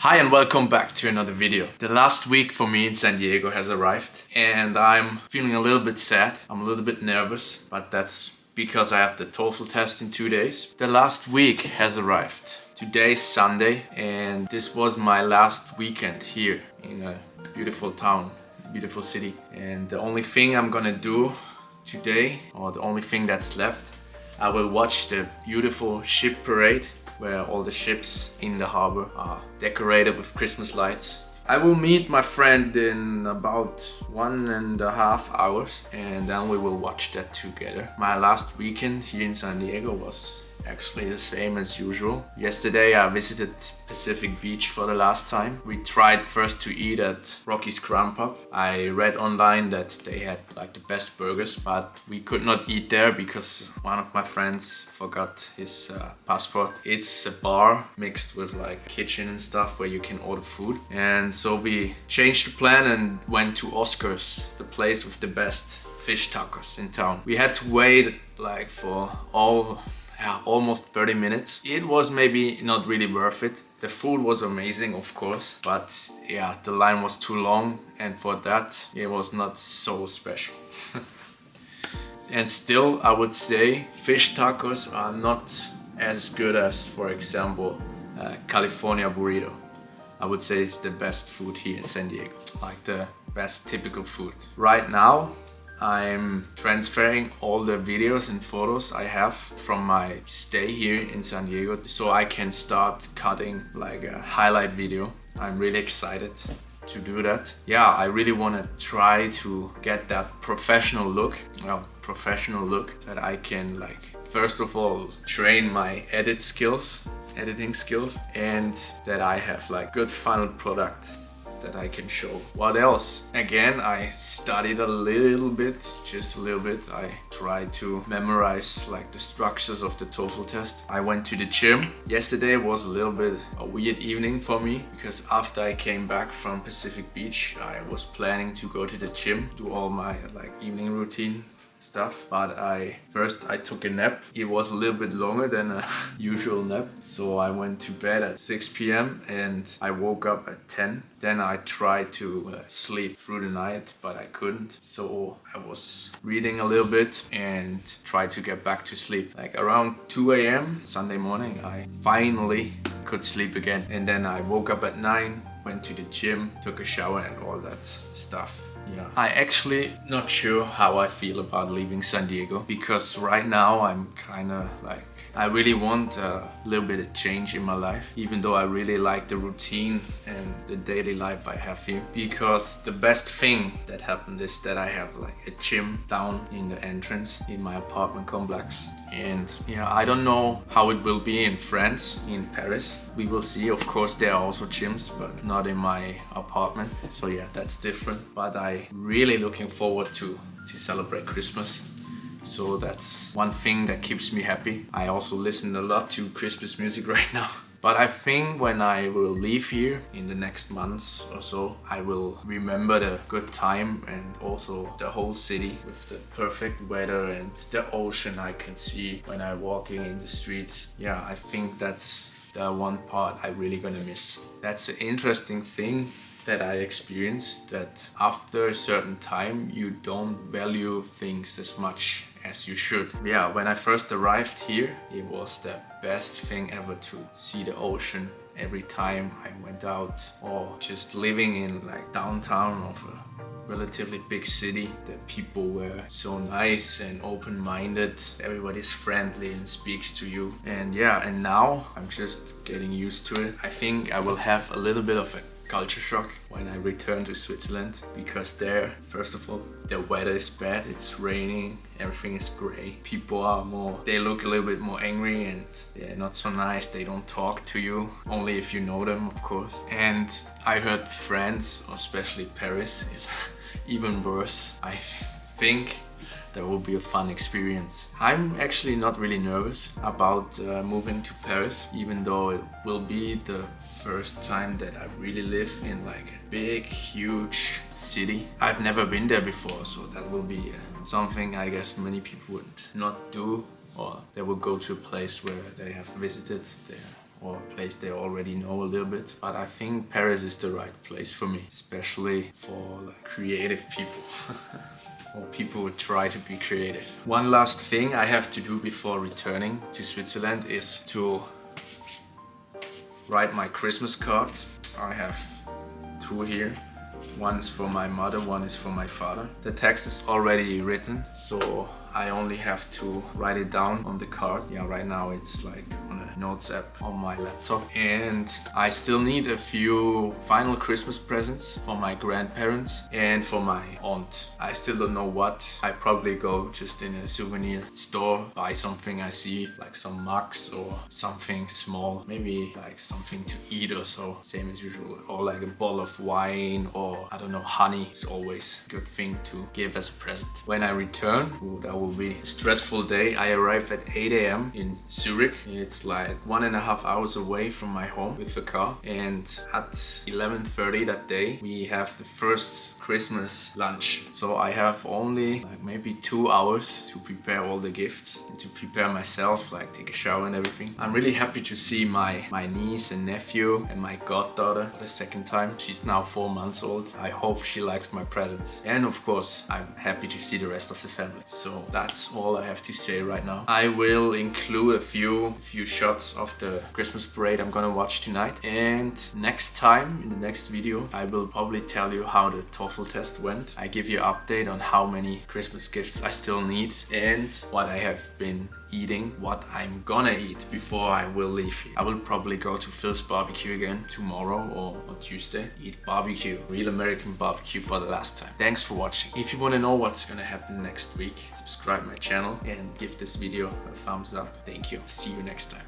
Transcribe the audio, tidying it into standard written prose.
Hi and welcome back to another video. The last week for me in San Diego has arrived and I'm feeling a little bit sad. I'm a little bit nervous, but that's because I have the TOEFL test in 2 days. The last week has arrived. Today's Sunday and this was my last weekend here in a beautiful town, beautiful city. And the only thing I'm gonna do today, or the only thing that's left, I will watch the beautiful ship parade where all the ships in the harbor are decorated with Christmas lights. I will meet my friend in about 1.5 hours and then we will watch that together. My last weekend here in San Diego was actually the same as usual. Yesterday I visited Pacific Beach for the last time. We tried first to eat at Rocky's Crown Pub. I read online that they had like the best burgers, but we could not eat there because one of my friends forgot his passport. It's a bar mixed with like a kitchen and stuff where you can order food. And so we changed the plan and went to Oscar's, the place with the best fish tacos in town. We had to wait like for almost 30 minutes. It was maybe not really worth it. The food was amazing, of course, but yeah, the line was too long and for that it was not so special. And still, I would say fish tacos are not as good as, for example, California burrito. I would say it's the best food here in San Diego, like the best typical food. Right now, I'm transferring all the videos and photos I have from my stay here in San Diego so I can start cutting like a highlight video. I'm really excited to do that. Yeah, I really want to try to get that professional look that I can like first of all train my editing skills, and that I have like good final product that I can show. What else? Again, I studied a little bit, just a little bit. I tried to memorize like the structures of the TOEFL test. I went to the gym. Yesterday was a little bit a weird evening for me because after I came back from Pacific Beach, I was planning to go to the gym, do all my like evening routine stuff, but I took a nap. It was a little bit longer than a usual nap, so I went to bed at 6 p.m. and I woke up at 10. Then I tried to sleep through the night, but I couldn't, so I was reading a little bit and tried to get back to sleep. Like around 2 a.m. Sunday morning, I finally could sleep again, and then I woke up at 9, went to the gym, took a shower and all that stuff. Yeah. I actually not sure how I feel about leaving San Diego because right now I'm kinda like, I really want a little bit of change in my life, even though I really like the routine and the daily life I have here. Because the best thing that happened is that I have like a gym down in the entrance in my apartment complex. And yeah, I don't know how it will be in France, in Paris. We will see. Of course, there are also gyms, but not in my apartment. So yeah, that's different. But I really looking forward to celebrate Christmas. So that's one thing that keeps me happy. I also listen a lot to Christmas music right now. But I think when I will leave here in the next months or so, I will remember the good time and also the whole city with the perfect weather and the ocean I can see when I'm walking in the streets. Yeah, I think that's the one part I really gonna miss. That's an interesting thing that I experienced, that after a certain time you don't value things as much as you should. Yeah, when I first arrived here, it was the best thing ever to see the ocean every time I went out, or just living in like downtown of a relatively big city. The people were so nice and open-minded. Everybody's friendly and speaks to you. And yeah, and now I'm just getting used to it. I think I will have a little bit of a culture shock when I return to Switzerland, because there, first of all, the weather is bad, it's raining, everything is grey. People are they look a little bit more angry and they're not so nice, they don't talk to you, only if you know them, of course. And I heard France, especially Paris, is even worse. I think that will be a fun experience. I'm actually not really nervous about moving to Paris, even though it will be the first time that I really live in like a big, huge city. I've never been there before, so that will be something I guess many people would not do, or they will go to a place where they have visited there or a place they already know a little bit. But I think Paris is the right place for me, especially for like creative people. Or people who try to be creative. One last thing I have to do before returning to Switzerland is to write my Christmas cards. I have 2 here. One is for my mother, one is for my father. The text is already written, so I only have to write it down on the card. Yeah, right now it's like on a notes app on my laptop. And I still need a few final Christmas presents for my grandparents and for my aunt. I still don't know what. I probably go just in a souvenir store, buy something I see, like some mugs or something small, maybe like something to eat or so, same as usual. Or like a bottle of wine, or I don't know, honey is always a good thing to give as a present. When I return, that will be a stressful day. I arrive at 8 a.m. in Zurich. It's like 1.5 hours away from my home with the car. And at 11:30 that day, we have the first Christmas lunch. So I have only like maybe 2 hours to prepare all the gifts and to prepare myself, like take a shower and everything. I'm really happy to see my niece and nephew and my goddaughter for the second time. She's now 4 months old. I hope she likes my presents. And of course, I'm happy to see the rest of the family. So that's all I have to say right now. I will include a few shots of the Christmas parade I'm gonna watch tonight. And next time, in the next video, I will probably tell you how the TOEFL test went. I give you an update on how many Christmas gifts I still need and what I have been eating, what I'm gonna eat before I will leave here. I will probably go to Phil's barbecue again tomorrow or on Tuesday. Eat barbecue, real American barbecue for the last time. Thanks for watching. If you wanna know what's gonna happen next week, subscribe my channel and give this video a thumbs up. Thank you. See you next time.